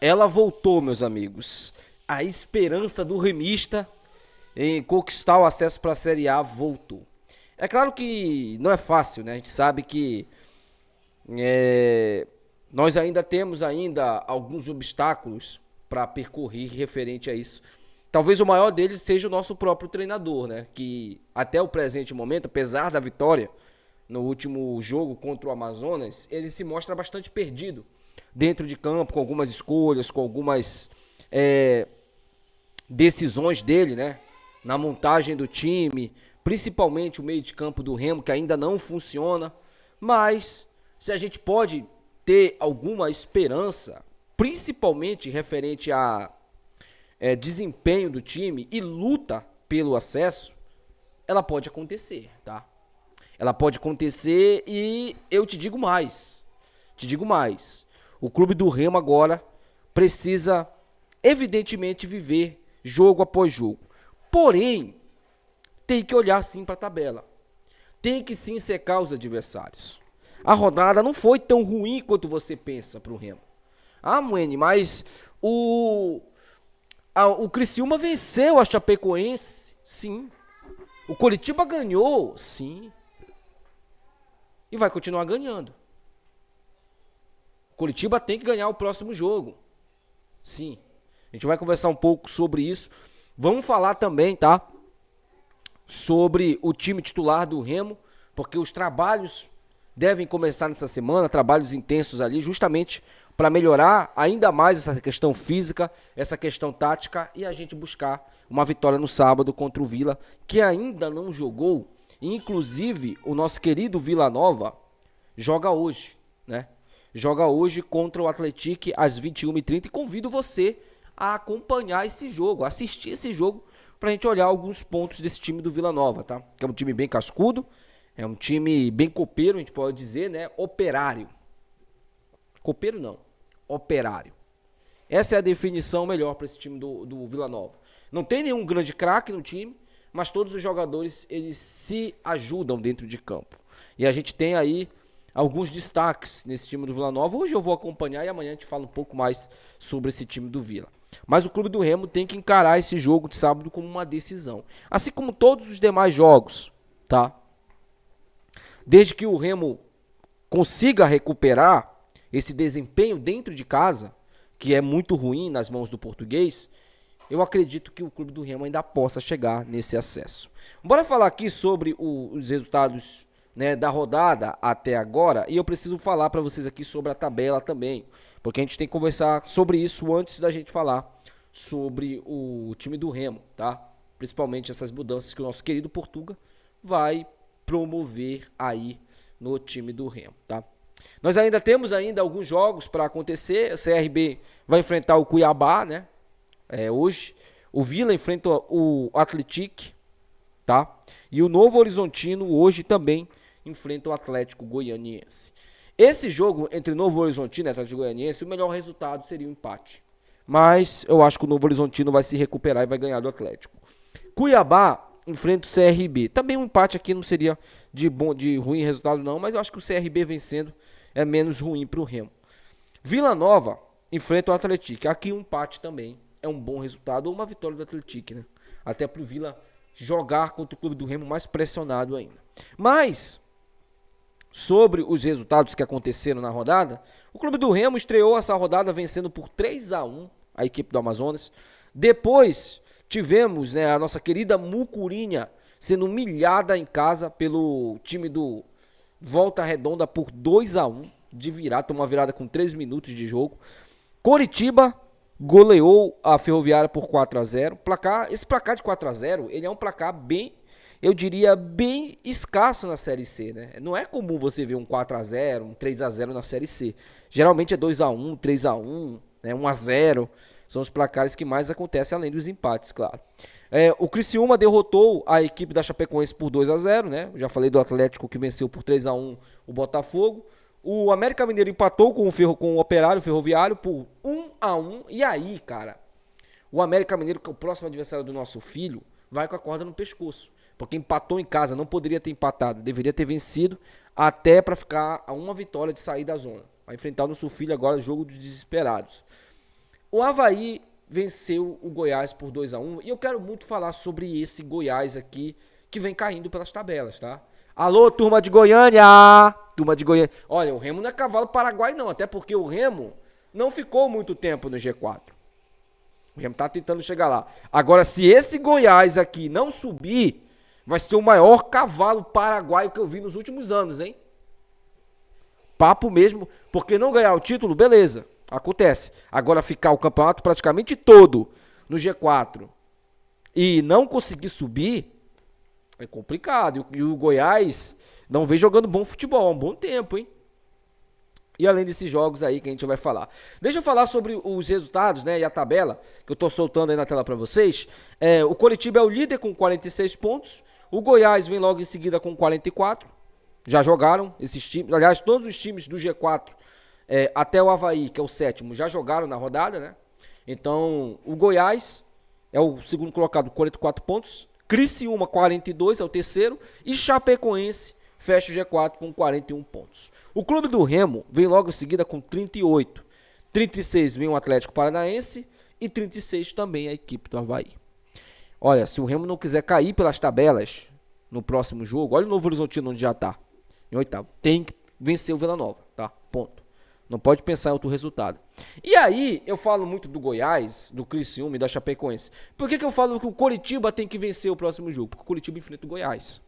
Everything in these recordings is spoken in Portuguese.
Ela voltou, meus amigos. A esperança do remista em conquistar o acesso para a Série A voltou. É claro que não é fácil, né? A gente sabe que é, nós ainda temos alguns obstáculos para percorrer referente a isso. Talvez o maior deles seja o nosso próprio treinador, né? Que até o presente momento, apesar da vitória no último jogo contra o Amazonas, ele se mostra bastante perdido dentro de campo, com algumas escolhas, com algumas é, decisões dele, né? Na montagem do time, principalmente o meio de campo do Remo, que ainda não funciona. Mas se a gente pode ter alguma esperança, principalmente referente a desempenho do time e luta pelo acesso, ela pode acontecer, tá? Ela pode acontecer e eu te digo mais. Te digo mais. O clube do Remo agora precisa, evidentemente, viver jogo após jogo. Porém, tem que olhar sim para a tabela. Tem que sim secar os adversários. A rodada não foi tão ruim quanto você pensa para o Remo. Ah, Moene, mas o Criciúma venceu a Chapecoense? Sim. O Coritiba ganhou? Sim. E vai continuar ganhando. O Coritiba tem que ganhar o próximo jogo. Sim. A gente vai conversar um pouco sobre isso. Vamos falar também, tá? Sobre o time titular do Remo, porque os trabalhos devem começar nessa semana, trabalhos intensos ali, justamente para melhorar ainda mais essa questão física, essa questão tática e a gente buscar uma vitória no sábado contra o Vila, que ainda não jogou. Inclusive, o nosso querido Vila Nova joga hoje, né? Joga hoje contra o Atlético às 21h30 e convido você a acompanhar esse jogo, a assistir esse jogo pra gente olhar alguns pontos desse time do Vila Nova, tá? Que é um time bem cascudo, é um time bem copeiro, a gente pode dizer, né? Operário. Copeiro não, operário. Essa é a definição melhor para esse time do Vila Nova. Não tem nenhum grande craque no time, mas todos os jogadores eles se ajudam dentro de campo. E a gente tem aí alguns destaques nesse time do Vila Nova. Hoje eu vou acompanhar e amanhã a gente fala um pouco mais sobre esse time do Vila. Mas o clube do Remo tem que encarar esse jogo de sábado como uma decisão. Assim como todos os demais jogos, tá? Desde que o Remo consiga recuperar esse desempenho dentro de casa, que é muito ruim nas mãos do português, eu acredito que o clube do Remo ainda possa chegar nesse acesso. Bora falar aqui sobre os resultados, né, da rodada até agora, e eu preciso falar para vocês aqui sobre a tabela também, porque a gente tem que conversar sobre isso antes da gente falar sobre o time do Remo, tá? Principalmente essas mudanças que o nosso querido Portuga vai promover aí no time do Remo, tá? Nós ainda temos alguns jogos para acontecer. O CRB vai enfrentar o Cuiabá, né? Hoje. O Vila enfrenta o Atlético, tá? E o Novo Horizontino hoje também enfrenta o Atlético Goianiense. Esse jogo entre Novo Horizontino e Atlético Goianiense, o melhor resultado seria o empate. Mas eu acho que o Novo Horizontino vai se recuperar e vai ganhar do Atlético. Cuiabá enfrenta o CRB. Também um empate aqui não seria de ruim resultado não, mas eu acho que o CRB vencendo é menos ruim para o Remo. Vila Nova enfrenta o Atlético. Aqui um empate também é um bom resultado ou uma vitória do Atlético, né? Até para o Vila jogar contra o clube do Remo mais pressionado ainda. Mas sobre os resultados que aconteceram na rodada, o clube do Remo estreou essa rodada vencendo por 3-1 a equipe do Amazonas. Depois tivemos, né, a nossa querida Mucurinha sendo humilhada em casa pelo time do Volta Redonda por 2-1 de virada, tomou uma virada com 3 minutos de jogo. Coritiba goleou a Ferroviária por 4-0. Esse placar de 4-0, ele é um placar bem, eu diria, bem escasso na Série C, né? Não é comum você ver um 4-0, um 3-0 na Série C. Geralmente é 2-1, 3-1, né, 1-0. São os placares que mais acontecem, além dos empates, claro. O Criciúma derrotou a equipe da Chapecoense por 2-0, né? Eu já falei do Atlético que venceu por 3-1 o Botafogo. O América Mineiro empatou com o Operário Ferroviário por 1-1. E aí, cara, o América Mineiro, que é o próximo adversário do nosso filho, vai com a corda no pescoço. Porque empatou em casa, não poderia ter empatado. Deveria ter vencido até para ficar a uma vitória de sair da zona. Vai enfrentar o nosso filho agora, jogo dos desesperados. O Avaí venceu o Goiás por 2-1 e eu quero muito falar sobre esse Goiás aqui que vem caindo pelas tabelas, tá? Alô, turma de Goiânia! Turma de Goiânia. Olha, o Remo não é cavalo paraguai não, até porque o Remo não ficou muito tempo no G4. O Remo tá tentando chegar lá. Agora, se esse Goiás aqui não subir, vai ser o maior cavalo paraguaio que eu vi nos últimos anos, hein? Papo mesmo, porque não ganhar o título, beleza, acontece. Agora ficar o campeonato praticamente todo no G4 e não conseguir subir, é complicado. E o Goiás não vem jogando bom futebol há um bom tempo, hein? E além desses jogos aí que a gente vai falar. Deixa eu falar sobre os resultados, né, e a tabela que eu tô soltando aí na tela para vocês. O Coritiba é o líder com 46 pontos. O Goiás vem logo em seguida com 44. Já jogaram esses times. Aliás, todos os times do G4, até o Avaí, que é o sétimo, já jogaram na rodada, né? Então, o Goiás é o segundo colocado com 44 pontos. Criciúma, 42, é o terceiro. E Chapecoense fecha o G4 com 41 pontos. O Clube do Remo vem logo em seguida com 38. 36 vem o Atlético Paranaense e 36 também a equipe do Avaí. Olha, se o Remo não quiser cair pelas tabelas no próximo jogo, olha o Novo Horizontino onde já tá, em oitavo. Tem que vencer o Vila Nova, tá? Ponto. Não pode pensar em outro resultado. E aí, eu falo muito do Goiás, do Criciúma e da Chapecoense. Por que eu falo que o Coritiba tem que vencer o próximo jogo? Porque o Coritiba enfrenta o Goiás.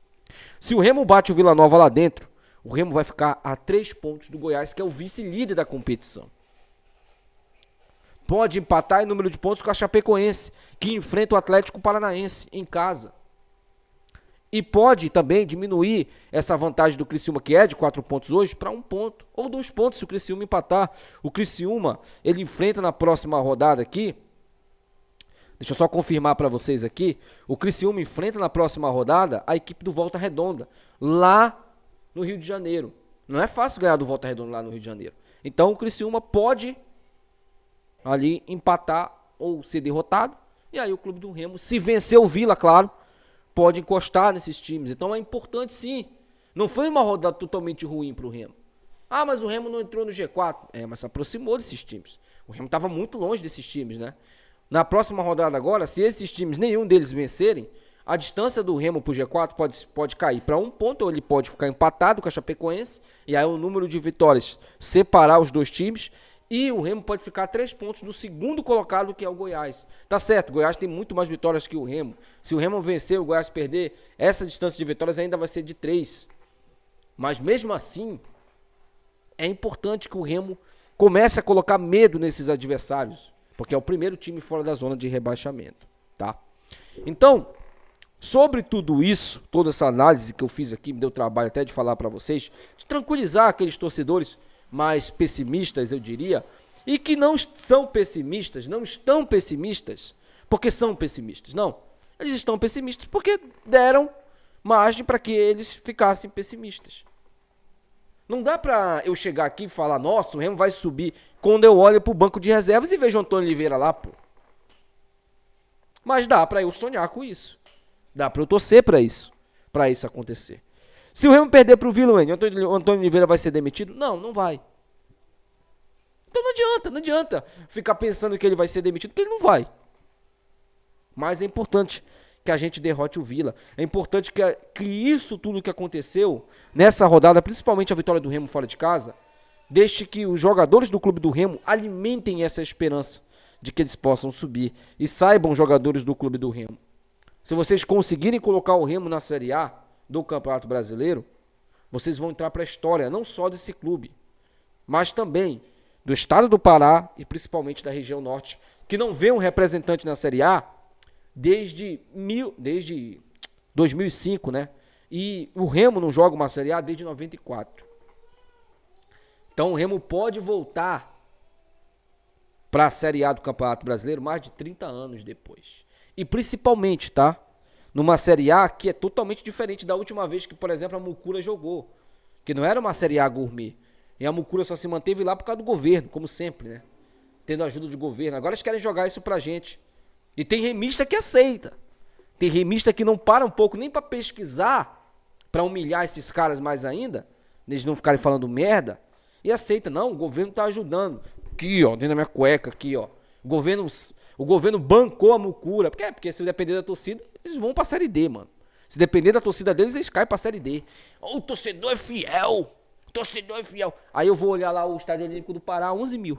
Se o Remo bate o Vila Nova lá dentro, o Remo vai ficar a 3 pontos do Goiás, que é o vice-líder da competição. Pode empatar em número de pontos com a Chapecoense, que enfrenta o Atlético Paranaense em casa. E pode também diminuir essa vantagem do Criciúma, que é de 4 pontos hoje, para 1 ponto. Ou 2 pontos se o Criciúma empatar. O Criciúma, ele enfrenta na próxima rodada aqui. Deixa eu só confirmar para vocês aqui. O Criciúma enfrenta na próxima rodada a equipe do Volta Redonda, lá no Rio de Janeiro. Não é fácil ganhar do Volta Redonda lá no Rio de Janeiro. Então o Criciúma pode ali empatar ou ser derrotado. E aí o Clube do Remo, se vencer o Vila, claro, pode encostar nesses times. Então é importante sim. Não foi uma rodada totalmente ruim para o Remo. Ah, mas o Remo não entrou no G4. Mas se aproximou desses times. O Remo estava muito longe desses times, né? Na próxima rodada agora, se esses times, nenhum deles vencerem, a distância do Remo pro G4 pode cair para 1 ponto, ou ele pode ficar empatado com a Chapecoense, e aí o número de vitórias separar os dois times, e o Remo pode ficar a 3 pontos do segundo colocado, que é o Goiás. Tá certo, o Goiás tem muito mais vitórias que o Remo. Se o Remo vencer, o Goiás perder, essa distância de vitórias ainda vai ser de 3. Mas mesmo assim, é importante que o Remo comece a colocar medo nesses adversários, porque é o primeiro time fora da zona de rebaixamento, tá? Então, sobre tudo isso, toda essa análise que eu fiz aqui, me deu trabalho até de falar para vocês, de tranquilizar aqueles torcedores mais pessimistas, eu diria, e que não são pessimistas, não estão pessimistas, porque são pessimistas, não. Eles estão pessimistas porque deram margem para que eles ficassem pessimistas. Não dá pra eu chegar aqui e falar, nossa, o Remo vai subir, quando eu olho pro banco de reservas e vejo o Antônio Oliveira lá, pô. Mas dá pra eu sonhar com isso. Dá pra eu torcer pra isso acontecer. Se o Remo perder pro Vila, o Antônio Oliveira vai ser demitido? Não, não vai. Então não adianta ficar pensando que ele vai ser demitido, porque ele não vai. Mas é importante que a gente derrote o Vila. É importante que isso tudo que aconteceu nessa rodada, principalmente a vitória do Remo fora de casa, deixe que os jogadores do Clube do Remo alimentem essa esperança de que eles possam subir. E saibam, jogadores do Clube do Remo, se vocês conseguirem colocar o Remo na Série A do Campeonato Brasileiro, vocês vão entrar para a história, não só desse clube, mas também do estado do Pará e principalmente da região norte, que não vê um representante na Série A desde 2005, né? E o Remo não joga uma Série A desde 94. Então o Remo pode voltar para a Série A do Campeonato Brasileiro mais de 30 anos depois. E principalmente, tá? Numa Série A que é totalmente diferente da última vez que, por exemplo, a Mucura jogou. Que não era uma Série A gourmet. E a Mucura só se manteve lá por causa do governo, como sempre, né? Tendo ajuda do governo. Agora eles querem jogar isso pra gente. E tem remista que aceita. Tem remista que não para um pouco nem pra pesquisar, pra humilhar esses caras mais ainda, eles não ficarem falando merda, e aceita. Não, o governo tá ajudando. Aqui, ó, dentro da minha cueca, aqui, ó. O governo bancou a Mucura. Porque se depender da torcida, eles vão pra Série D, mano. Se depender da torcida deles, eles caem pra Série D. O torcedor é fiel. O torcedor é fiel. Aí eu vou olhar lá o Estádio Olímpico do Pará, 11 mil.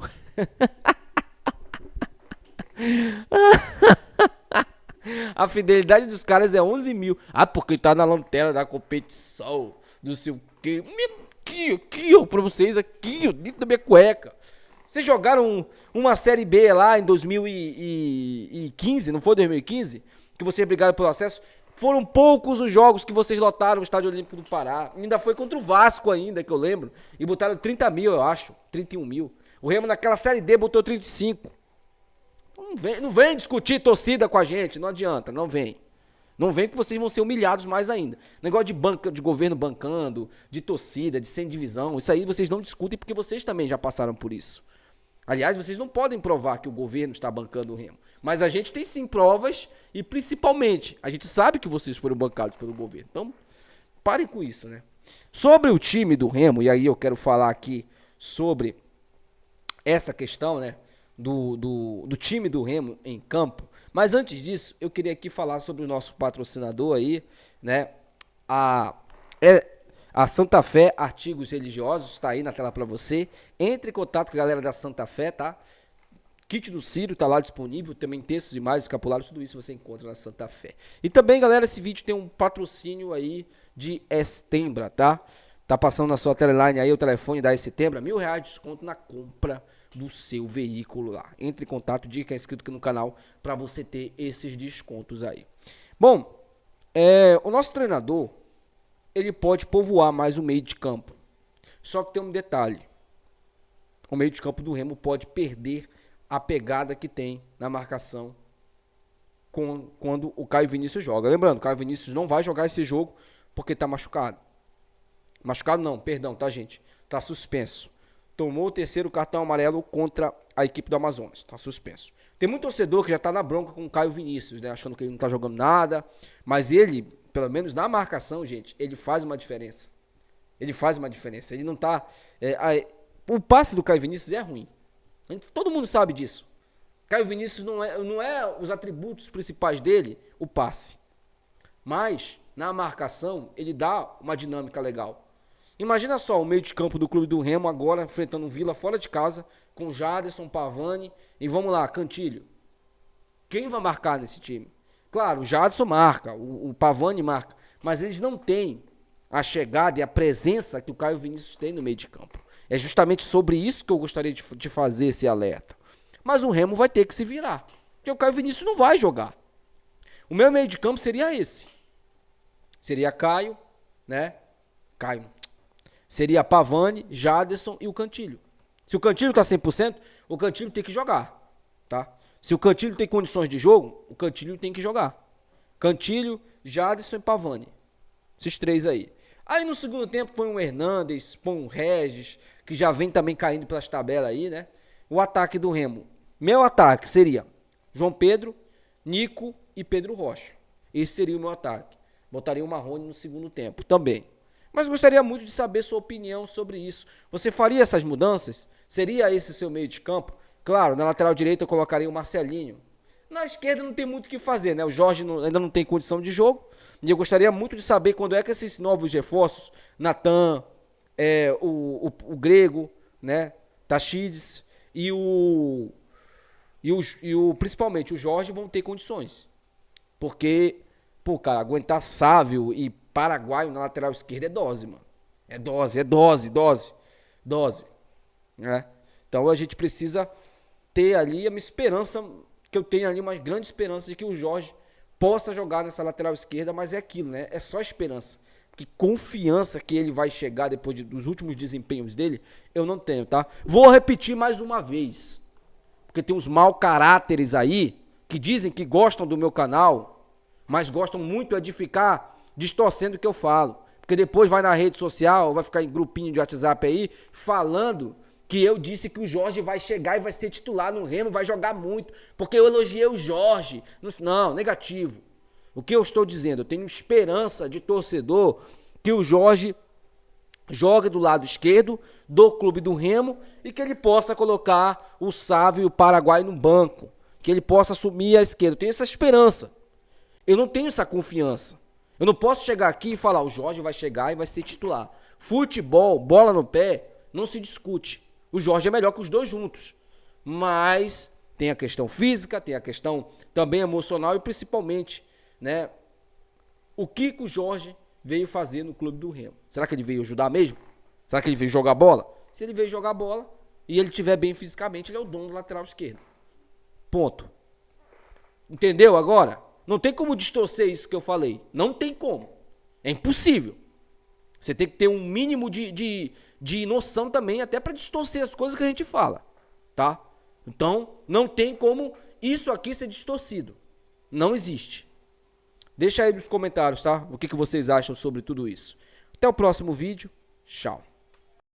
A fidelidade dos caras é 11 mil. Ah, porque tá na lanterna da competição. Não sei o quê. Aqui, ó, pra vocês, aqui, ó, dentro da minha cueca. Vocês jogaram uma Série B lá em 2015, não foi 2015? Que vocês brigaram pelo acesso. Foram poucos os jogos que vocês lotaram o Estádio Olímpico do Pará. Ainda foi contra o Vasco ainda, que eu lembro. E botaram 30 mil, eu acho. 31 mil. O Remo naquela Série D botou 35. Não vem discutir torcida com a gente, não adianta, não vem. Não vem que vocês vão ser humilhados mais ainda. Negócio de governo bancando, de torcida, de sem divisão, isso aí vocês não discutem porque vocês também já passaram por isso. Aliás, vocês não podem provar que o governo está bancando o Remo. Mas a gente tem sim provas e principalmente, a gente sabe que vocês foram bancados pelo governo. Então, parem com isso, né? Sobre o time do Remo, e aí eu quero falar aqui sobre essa questão, né? Do time do Remo em campo. Mas antes disso, eu queria aqui falar sobre o nosso patrocinador aí, né? A Santa Fé Artigos Religiosos, tá aí na tela pra você. Entre em contato com a galera da Santa Fé, tá? Kit do Círio tá lá disponível, também textos, imagens, escapulários, tudo isso você encontra na Santa Fé. E também, galera, esse vídeo tem um patrocínio aí de Estembra, tá? Tá passando na sua teleline aí o telefone da Estembra, R$1.000 de desconto na compra do seu veículo lá. Entre em contato, diga que é inscrito aqui no canal para você ter esses descontos aí. Bom, o nosso treinador, ele pode povoar mais o meio de campo. Só que tem um detalhe. O meio de campo do Remo pode perder a pegada que tem na marcação quando o Caio Vinícius joga. Lembrando, o Caio Vinícius não vai jogar esse jogo porque tá machucado. Machucado não, perdão, tá, gente? Tá suspenso. Tomou o terceiro cartão amarelo contra a equipe do Amazonas. Tá suspenso. Tem muito torcedor que já tá na bronca com o Caio Vinícius, né? Achando que ele não tá jogando nada. Mas ele, pelo menos na marcação, gente, ele faz uma diferença. Ele faz uma diferença. Ele não tá... o passe do Caio Vinícius é ruim. Todo mundo sabe disso. Caio Vinícius não é os atributos principais dele, o passe. Mas, na marcação, ele dá uma dinâmica legal. Imagina só o meio de campo do Clube do Remo agora enfrentando o Vila fora de casa, com Jaderson, Pavani e vamos lá, Cantilho. Quem vai marcar nesse time? Claro, o Jaderson marca, o Pavani marca, mas eles não têm a chegada e a presença que o Caio Vinícius tem no meio de campo. É justamente sobre isso que eu gostaria de fazer esse alerta. Mas o Remo vai ter que se virar, porque o Caio Vinícius não vai jogar. O meu meio de campo seria esse. Seria Caio, né? Seria Pavani, Jaderson e o Cantilho. Se o Cantilho tá 100%, o Cantilho tem que jogar, tá? Se o Cantilho tem condições de jogo, o Cantilho tem que jogar. Cantilho, Jaderson e Pavani. Esses três aí. Aí no segundo tempo põe um Hernandes, põe um Regis, que já vem também caindo pelas tabelas aí, né? O ataque do Remo. Meu ataque seria João Pedro, Nico e Pedro Rocha. Esse seria o meu ataque. Botaria o Marrone no segundo tempo também. Mas gostaria muito de saber sua opinião sobre isso. Você faria essas mudanças? Seria esse seu meio de campo? Claro, na lateral direita eu colocaria o Marcelinho. Na esquerda não tem muito o que fazer, né? O Jorge ainda não tem condição de jogo. E eu gostaria muito de saber quando é que esses novos reforços, Natan, o Grego, né? Tachides e principalmente o Jorge vão ter condições. Porque, cara, aguentar Sávio e Paraguaio na lateral esquerda é dose, mano. É dose. Né? Então a gente precisa ter ali uma esperança, que eu tenho ali uma grande esperança de que o Jorge possa jogar nessa lateral esquerda, mas é aquilo, né? É só esperança. Que confiança que ele vai chegar depois dos últimos desempenhos dele, eu não tenho, tá? Vou repetir mais uma vez. Porque tem uns mau caráteres aí, que dizem que gostam do meu canal, mas gostam muito de ficar distorcendo o que eu falo. Porque depois vai na rede social, vai ficar em grupinho de WhatsApp aí, falando que eu disse que o Jorge vai chegar e vai ser titular no Remo, vai jogar muito, porque eu elogiei o Jorge. Não, negativo. O que eu estou dizendo? Eu tenho esperança de torcedor que o Jorge jogue do lado esquerdo do Clube do Remo e que ele possa colocar o Sávio e o Paraguai no banco, que ele possa assumir a esquerda. Eu tenho essa esperança. Eu não tenho essa confiança. Eu não posso chegar aqui e falar, o Jorge vai chegar e vai ser titular. Futebol, bola no pé, não se discute. O Jorge é melhor que os dois juntos. Mas tem a questão física, tem a questão também emocional e principalmente, né, o que o Jorge veio fazer no Clube do Remo. Será que ele veio ajudar mesmo? Será que ele veio jogar bola? Se ele veio jogar bola e ele estiver bem fisicamente, ele é o dono do lateral esquerdo. Ponto. Entendeu agora? Não tem como distorcer isso que eu falei. Não tem como. É impossível. Você tem que ter um mínimo de noção também, até para distorcer as coisas que a gente fala. Tá? Então, não tem como isso aqui ser distorcido. Não existe. Deixa aí nos comentários, tá? O que vocês acham sobre tudo isso. Até o próximo vídeo. Tchau.